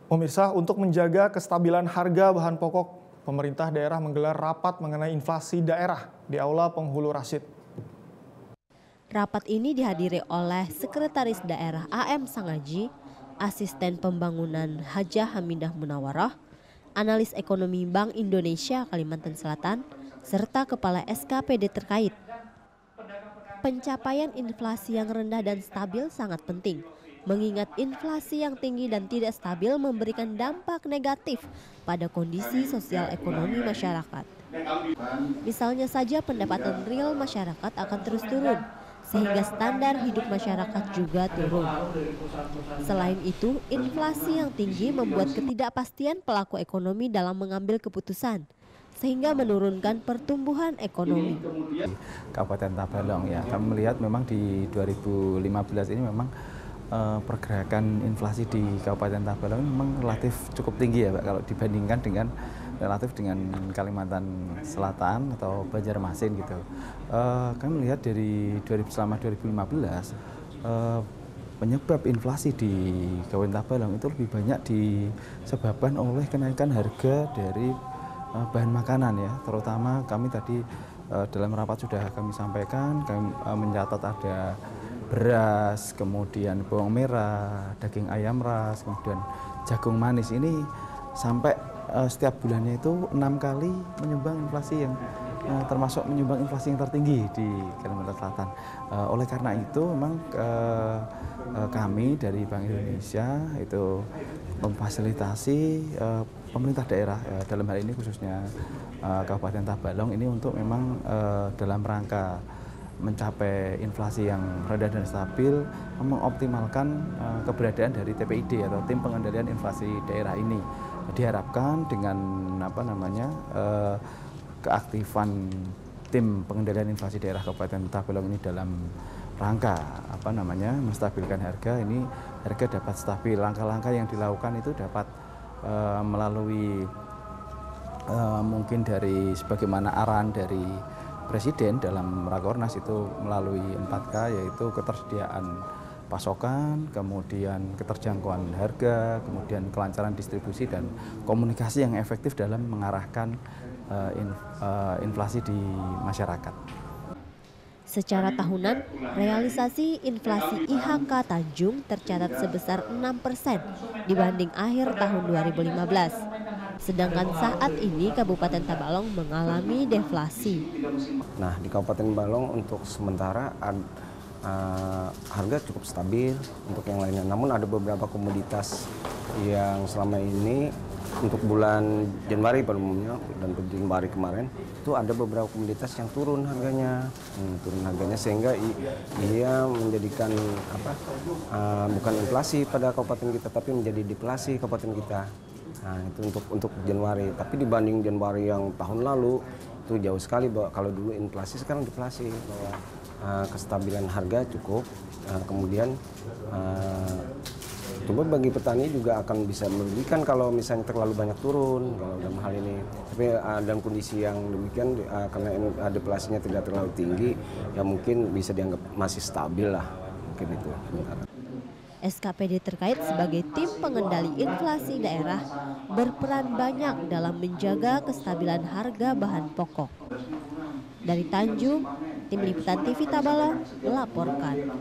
Pemirsa, untuk menjaga kestabilan harga bahan pokok, pemerintah daerah menggelar rapat mengenai inflasi daerah di Aula Penghulu Rasyid. Rapat ini dihadiri oleh Sekretaris Daerah AM Sangaji, Asisten Pembangunan Hajah Hamidah Munawarah, Analis Ekonomi Bank Indonesia Kalimantan Selatan, serta Kepala SKPD terkait. Pencapaian inflasi yang rendah dan stabil sangat penting, mengingat inflasi yang tinggi dan tidak stabil memberikan dampak negatif pada kondisi sosial ekonomi masyarakat. Misalnya saja pendapatan real masyarakat akan terus turun, sehingga standar hidup masyarakat juga turun. Selain itu, inflasi yang tinggi membuat ketidakpastian pelaku ekonomi dalam mengambil keputusan, sehingga menurunkan pertumbuhan ekonomi. Kabupaten Tabalong ya, kami melihat memang di 2015 ini memang pergerakan inflasi di Kabupaten Tabalong memang relatif cukup tinggi ya Pak, kalau dibandingkan dengan Kalimantan Selatan atau Banjarmasin gitu. Kami melihat dari selama 2015 penyebab inflasi di Kabupaten Tabalong itu lebih banyak disebabkan oleh kenaikan harga dari bahan makanan ya, terutama kami tadi dalam rapat sudah kami sampaikan, kami mencatat ada beras, kemudian bawang merah, daging ayam ras, kemudian jagung manis. Ini sampai setiap bulannya itu 6 kali menyumbang inflasi yang termasuk menyumbang inflasi yang tertinggi di Kalimantan Selatan. Oleh karena itu memang kami dari Bank Indonesia itu memfasilitasi pemerintah daerah dalam hal ini khususnya Kabupaten Tabalong ini untuk memang dalam rangka mencapai inflasi yang rendah dan stabil, mengoptimalkan keberadaan dari TPID atau Tim Pengendalian Inflasi Daerah ini. Diharapkan dengan keaktifan Tim Pengendalian Inflasi Daerah Kabupaten Tabalong ini dalam rangka menstabilkan harga, ini harga dapat stabil. Langkah-langkah yang dilakukan itu dapat melalui mungkin dari sebagaimana arahan dari Presiden dalam Rakornas itu melalui 4K, yaitu ketersediaan pasokan, kemudian keterjangkauan harga, kemudian kelancaran distribusi dan komunikasi yang efektif dalam mengarahkan inflasi di masyarakat. Secara tahunan, realisasi inflasi IHK Tanjung tercatat sebesar 6% dibanding akhir tahun 2015. Sedangkan saat ini Kabupaten Tabalong mengalami deflasi. Nah, di Kabupaten Tabalong untuk sementara harga cukup stabil untuk yang lainnya. Namun ada beberapa komoditas yang selama ini untuk bulan Januari pada umumnya dan Januari kemarin itu ada beberapa komoditas yang turun harganya, sehingga ia menjadikan bukan inflasi pada kabupaten kita tapi menjadi deflasi kabupaten kita. Nah, itu untuk Januari. Tapi dibanding Januari yang tahun lalu itu jauh sekali bahwa kalau dulu inflasi sekarang deflasi, bahwa kestabilan harga cukup, kemudian coba bagi petani juga akan bisa merugikan kalau misalnya terlalu banyak turun kalau dalam hal ini. Tapi dalam kondisi yang demikian karena deflasinya tidak terlalu tinggi, ya mungkin bisa dianggap masih stabil lah, mungkin itu sementara. SKPD terkait sebagai tim pengendali inflasi daerah berperan banyak dalam menjaga kestabilan harga bahan pokok. Dari Tanjung, Tim Liputan TV Tabalong melaporkan.